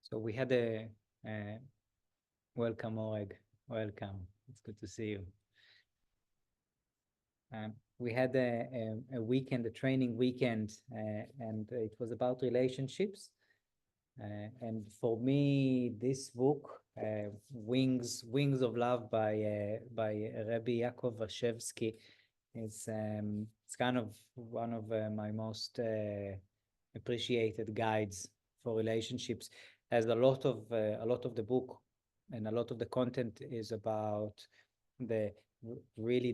So we had a welcome, Oreg. Welcome. It's good to see you. We had a weekend, a training weekend, and it was about relationships. And for me, this book, Wings of Love by Rabbi Yaakov Vashevsky, is it's kind of one of my most appreciated guides for relationships. As a lot of the book and a lot of the content is about the really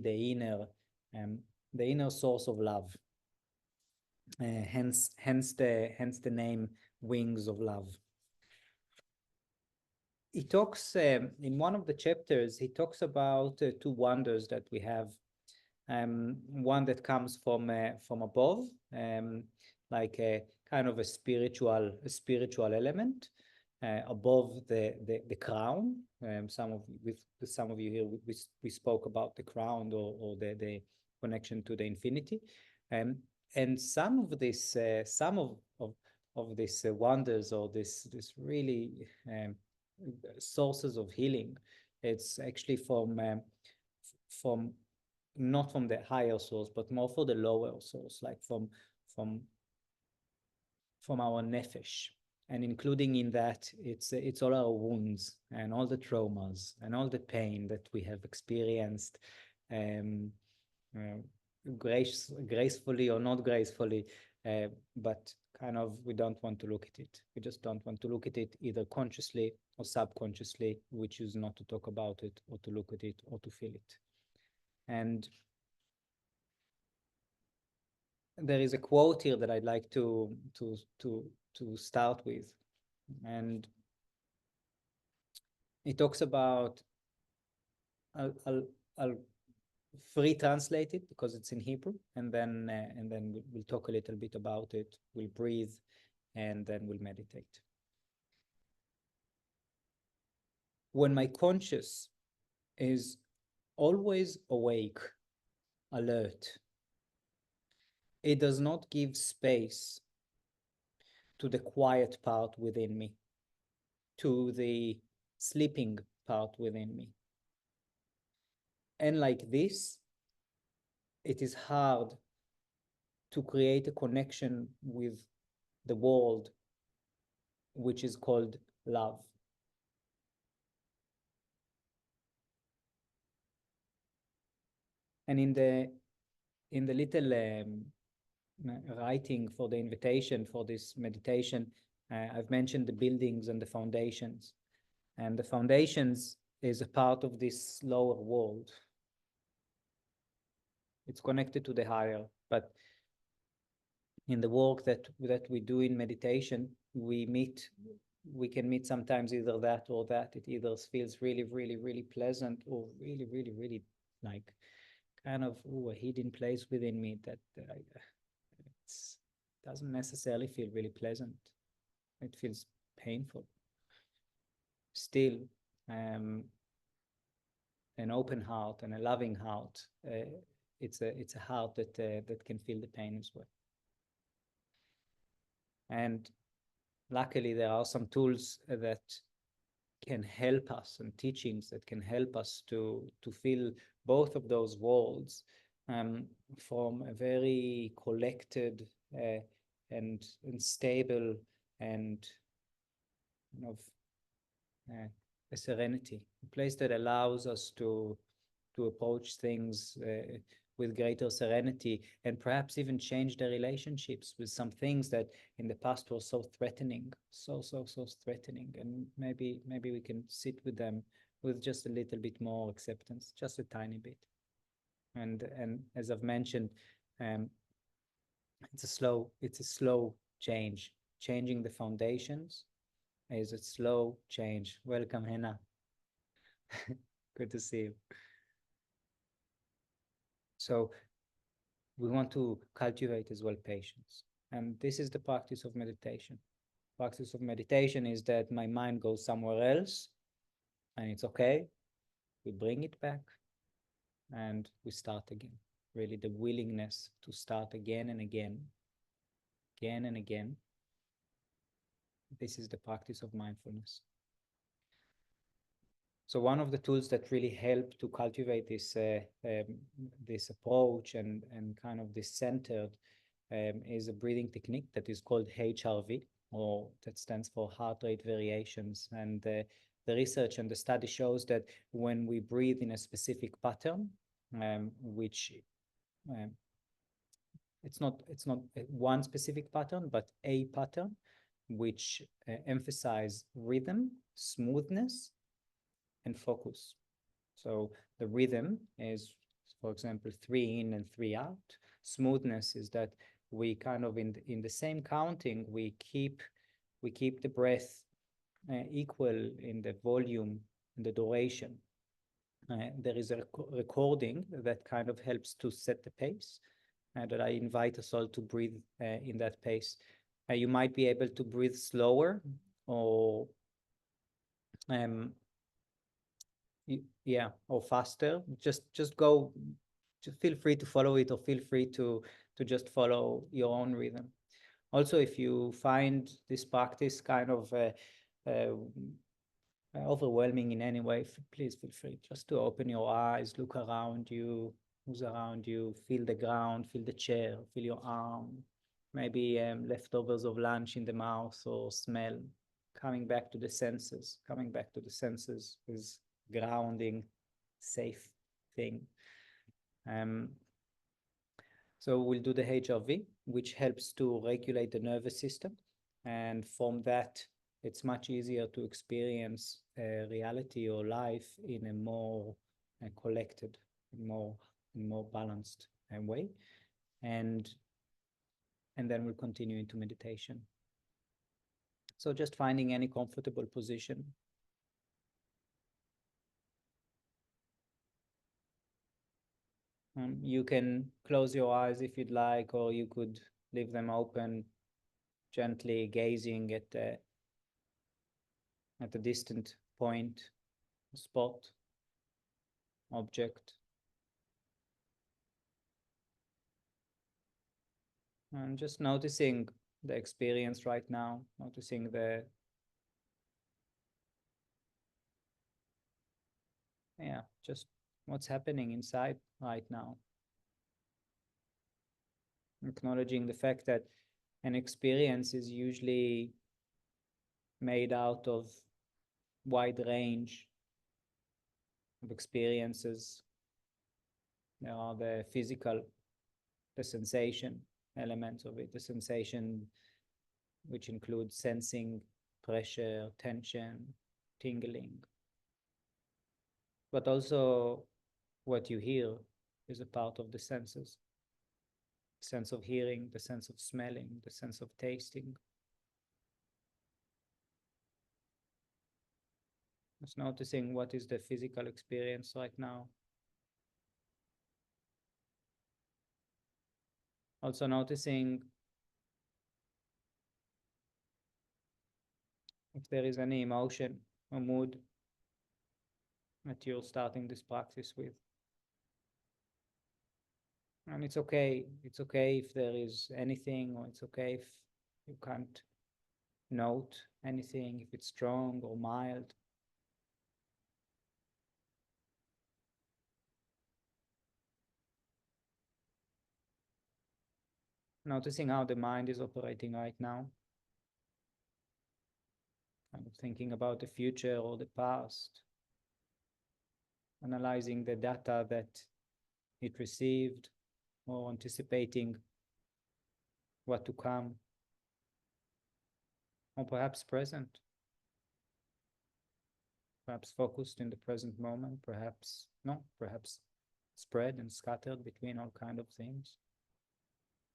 um, the inner source of love. Hence the name Wings of Love. He talks in one of the chapters. He talks about two wonders that we have. One that comes from above, like a kind of a spiritual element above the crown. Some of you here we spoke about the crown or the connection to the infinity, and some of these wonders or this really sources of healing. It's actually from not from the higher source, but more for the lower source, like from our nefesh, and including in that, it's all our wounds and all the traumas and all the pain that we have experienced, um, uh, gracefully or not gracefully, but kind of we don't want to look at it. We just don't want to look at it either consciously or subconsciously. We choose not to talk about it or to look at it or to feel it. And there is a quote here that I'd like to start with, and it talks about. I'll free translate it because it's in Hebrew, and then we'll talk a little bit about it. We'll breathe, and then we'll meditate. When my conscious is always awake, alert, it does not give space to the quiet part within me, to the sleeping part within me. And like this, it is hard to create a connection with the world, which is called love. And in the little writing for the invitation for this meditation, I've mentioned the buildings and the foundations. And the foundations is a part of this lower world. It's connected to the higher, but in the work that we do in meditation, we can meet sometimes either that or that. It either feels really, really, really pleasant or really, really, really like kind of a hidden place within me that it doesn't necessarily feel really pleasant. It feels painful. Still, an open heart and a loving heart, it's a heart that can feel the pain as well. And luckily, there are some tools that can help us, and teachings that can help us to feel both of those worlds from a very collected and stable and of a serenity, a place that allows us to approach things with greater serenity, and perhaps even change the relationships with some things that in the past were so threatening, so threatening, and maybe we can sit with them with just a little bit more acceptance, just a tiny bit. And as I've mentioned, it's a slow change. Changing the foundations is a slow change. Welcome, Hannah. Good to see you. So we want to cultivate as well patience. And this is the practice of meditation. Practice of meditation is that my mind goes somewhere else, and it's okay. We bring it back and we start again. Really the willingness to start again and again, again and again. this is the practice of mindfulness. So one of the tools that really help to cultivate this approach and kind of this centered is a breathing technique that is called HRV, or that stands for heart rate variations. And the research and the study shows that when we breathe in a specific pattern, which um, it's not one specific pattern, but a pattern which emphasize rhythm, smoothness, and focus. So the rhythm is, for example, 3 in and 3 out. Smoothness is that we kind of in the same counting we keep the breath equal in the volume and the duration. There is a recording that kind of helps to set the pace, that I invite us all to breathe in that pace. You might be able to breathe slower, or yeah, or faster. Just go, just feel free to follow it, or feel free to just follow your own rhythm. Also, if you find this practice kind of uh, overwhelming in any way, please feel free just to open your eyes, look around you, who's around you, feel the ground, feel the chair, feel your arm, maybe leftovers of lunch in the mouth, or smell. Coming back to the senses. Coming back to the senses is grounding, safe thing. Um, so we'll do the HRV, which helps to regulate the nervous system. And from that, it's much easier to experience reality or life in a more collected, more balanced way. And then we'll continue into meditation. So just finding any comfortable position. You can close your eyes if you'd like, or you could leave them open, gently gazing at a distant point, spot, object. And just noticing the experience right now, noticing just what's happening inside right now. Acknowledging the fact that an experience is usually made out of wide range of experiences. There are the physical, the sensation elements of it, the sensation which includes sensing pressure, tension, tingling. But also what you hear is a part of the senses. The sense of hearing, the sense of smelling, the sense of tasting. Just noticing what is the physical experience right now. Also noticing if there is any emotion or mood that you're starting this practice with. And it's okay if there is anything, or it's okay if you can't note anything, if it's strong or mild. Noticing how the mind is operating right now. Kind of thinking about the future or the past. Analyzing the data that it received, or anticipating what to come, or perhaps present, perhaps focused in the present moment, perhaps no, perhaps spread and scattered between all kind of things.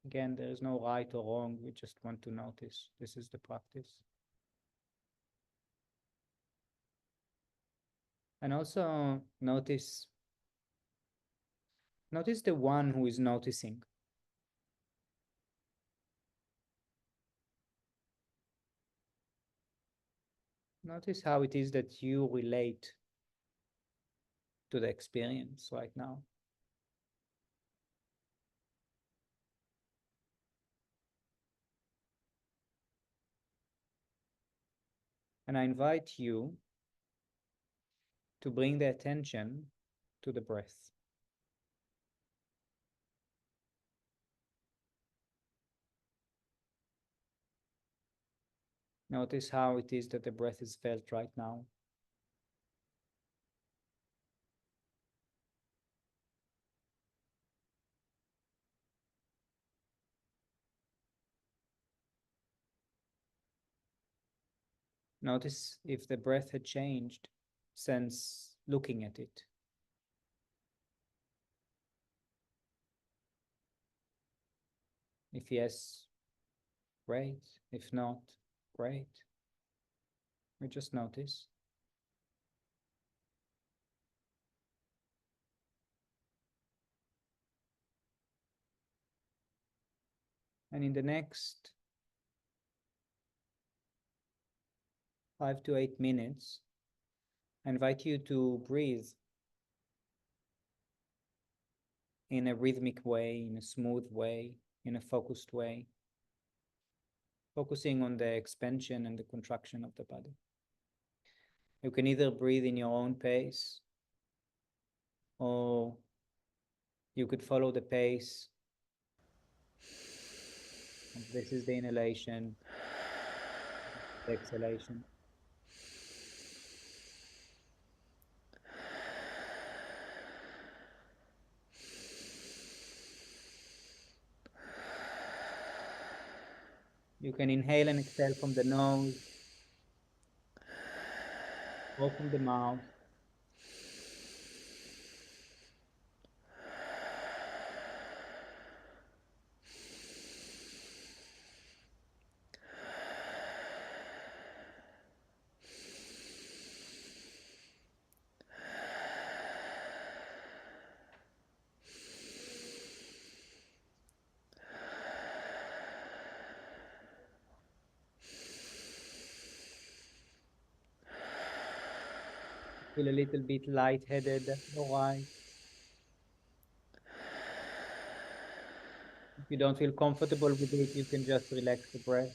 Again, there is no right or wrong, we just want to notice. This is the practice. And also notice the one who is noticing. Notice how it is that you relate to the experience right now. And I invite you to bring the attention to the breath. Notice how it is that the breath is felt right now. Notice if the breath had changed since looking at it. If yes, great. If not, great. We just notice. And in the next 5 to 8 minutes, I invite you to breathe in a rhythmic way, in a smooth way, in a focused way, focusing on the expansion and the contraction of the body. You can either breathe in your own pace, or you could follow the pace. This is the inhalation, the exhalation. You can inhale and exhale from the nose or from the mouth. Feel a little bit lightheaded, that's all right. If you don't feel comfortable with it, you can just relax the breath.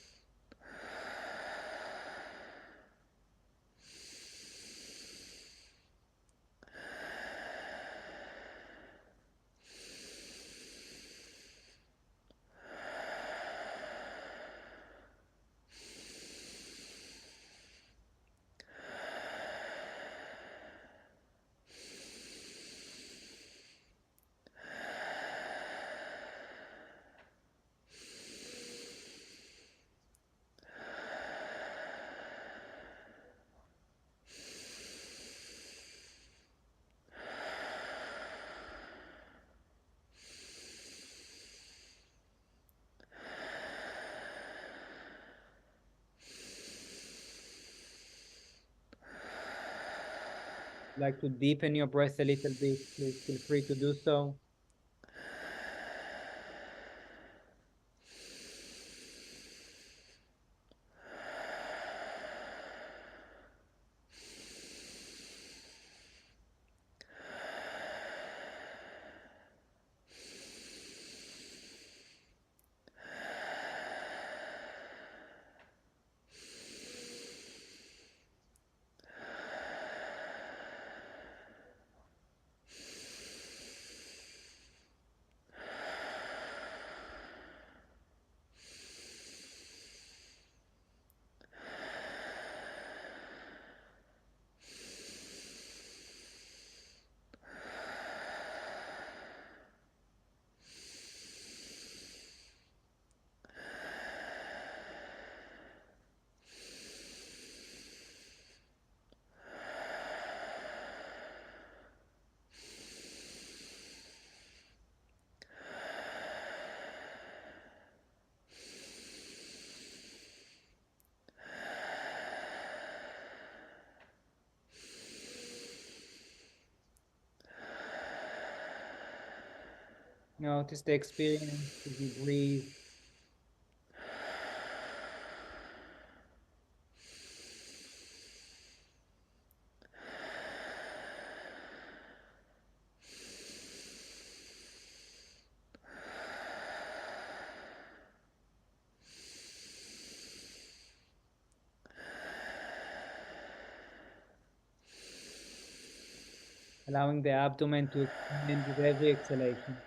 Like to deepen your breath a little bit, please feel free to do so. Notice the experience as you breathe. allowing the abdomen to expand with every exhalation.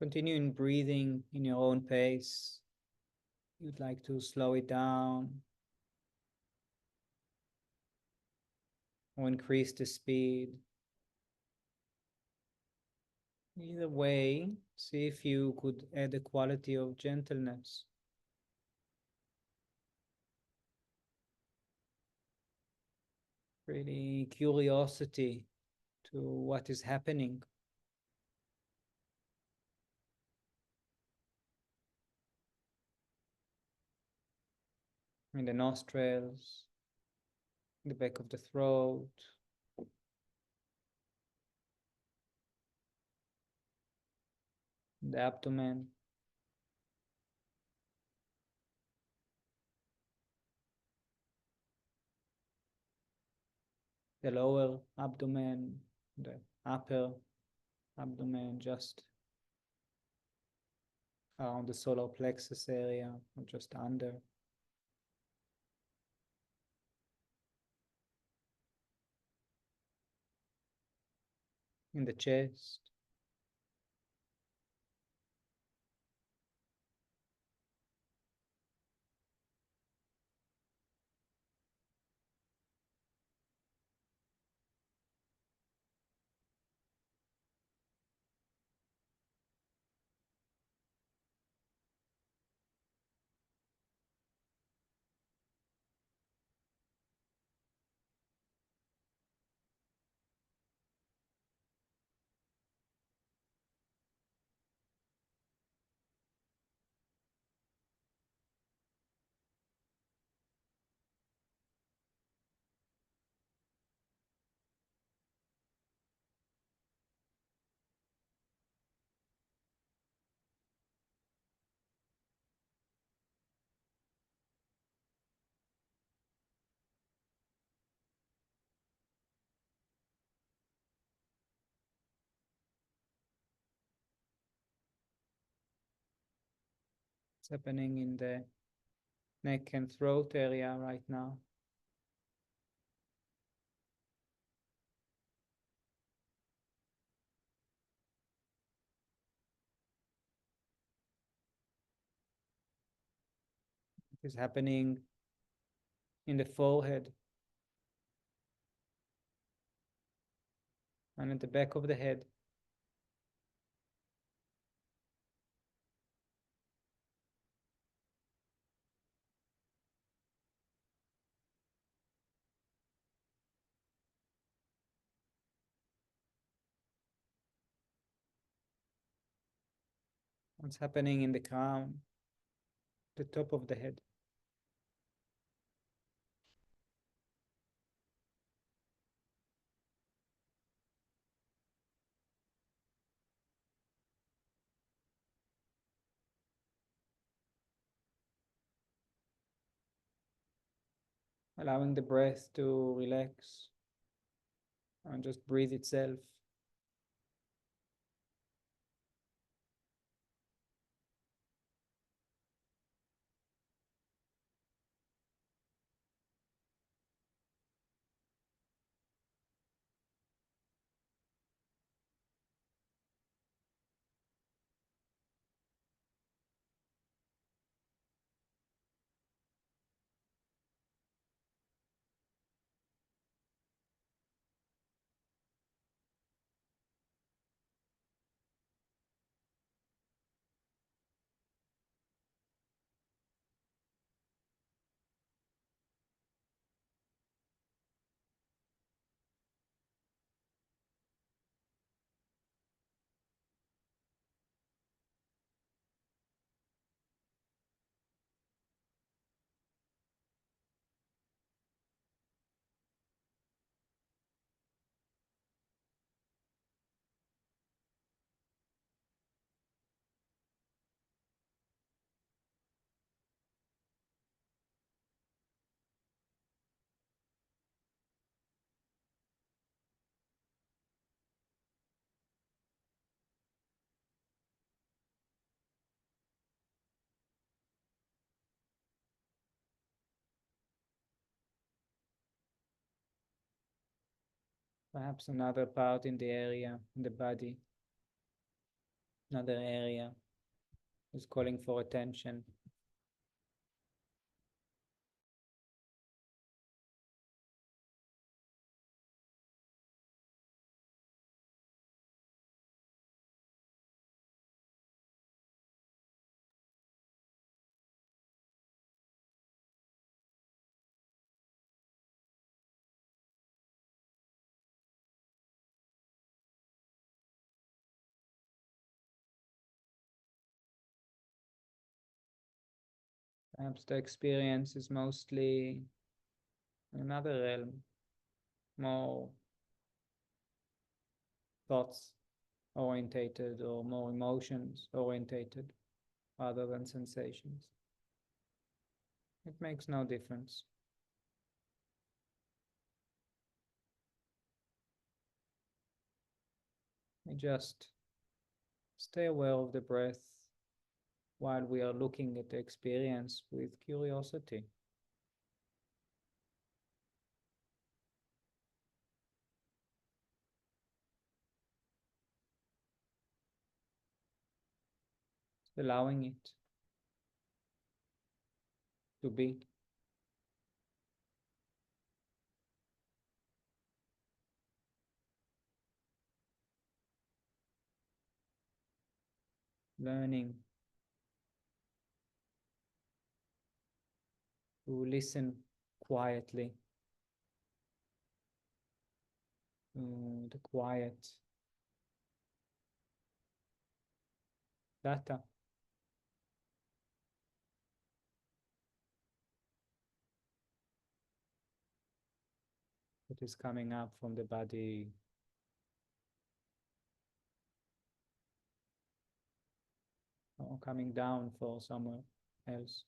Continue in breathing in your own pace. You'd like to slow it down or increase the speed. Either way, see if you could add a quality of gentleness, really curiosity to what is happening in the nostrils, the back of the throat, the abdomen, the lower abdomen, the upper abdomen, just around the solar plexus area, or just under, in the chest. It's happening in the neck and throat area right now. It is happening in the forehead and at the back of the head. What's happening in the crown, the top of the head. allowing the breath to relax and just breathe itself. Perhaps another part in the area, in the body, another area is calling for attention. Perhaps the experience is mostly another realm, more thoughts orientated or more emotions orientated rather than sensations. It makes no difference. We just stay aware of the breath while we are looking at the experience with curiosity. Allowing it to be. Learning to listen quietly to the quiet data that is coming up from the body or coming down for somewhere else.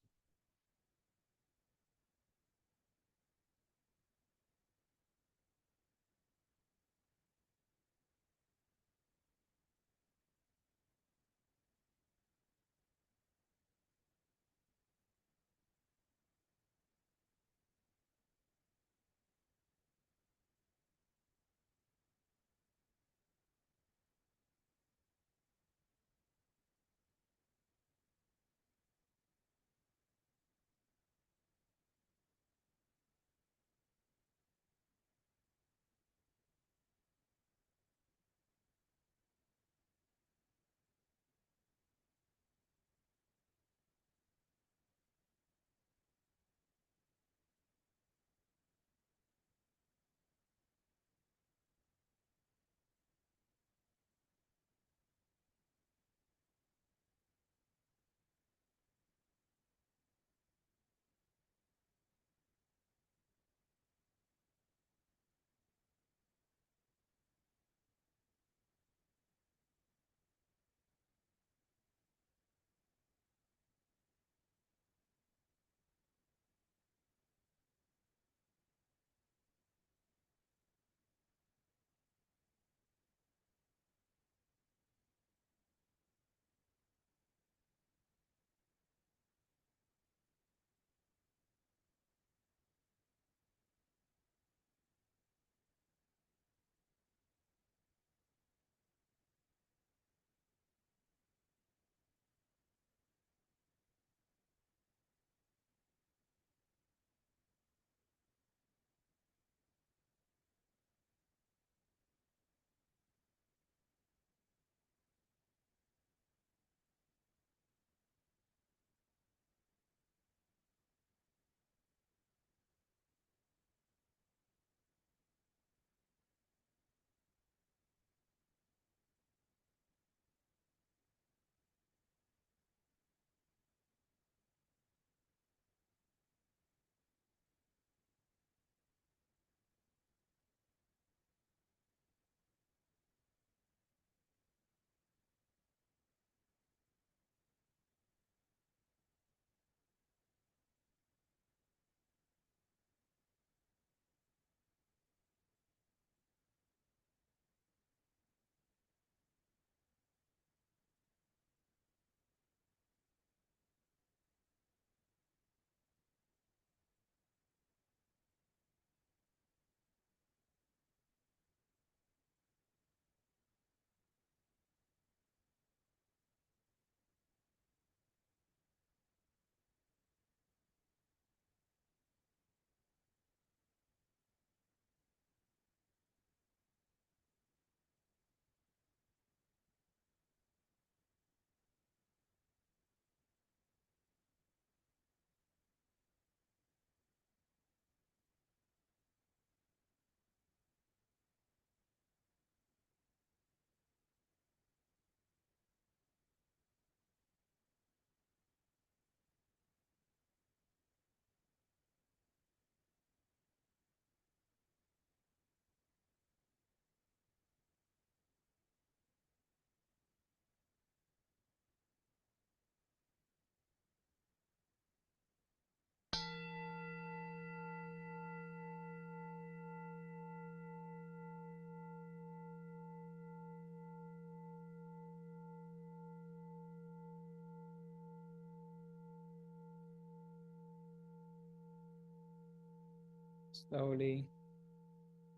Slowly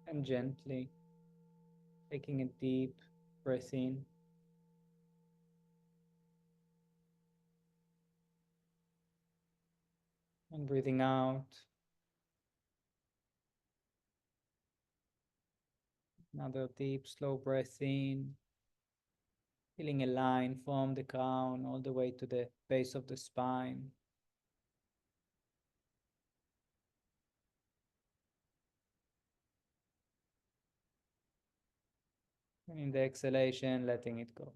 and gently, taking a deep breath in and breathing out. Another deep, slow breath in, feeling a line from the crown all the way to the base of the spine. And in the exhalation, letting it go.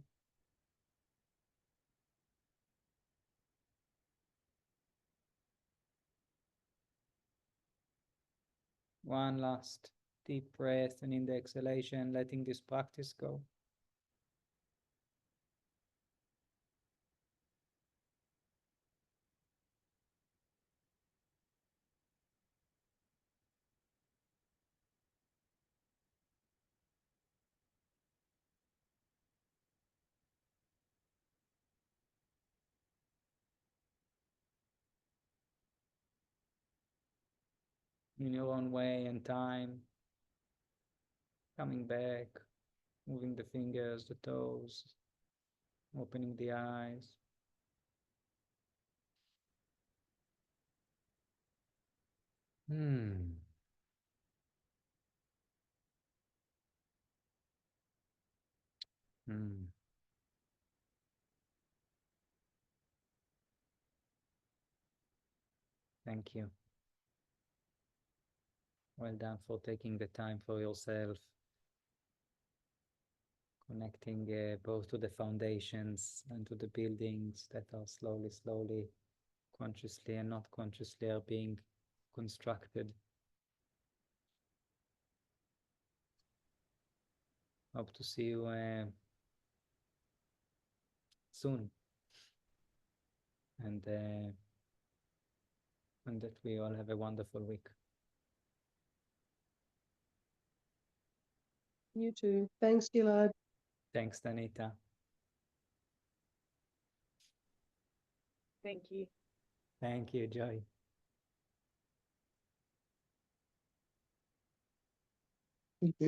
One last deep breath, and in the exhalation, letting this practice go. In your own way and time, coming back, moving the fingers, the toes, opening the eyes. Hmm. Hmm. Thank you. Well done for taking the time for yourself, connecting both to the foundations and to the buildings that are slowly, slowly, consciously and not consciously are being constructed. Hope to see you soon, and that we all have a wonderful week. You too. Thanks, Gilad. Thanks, Danita. Thank you. Thank you, Joy. Mhm.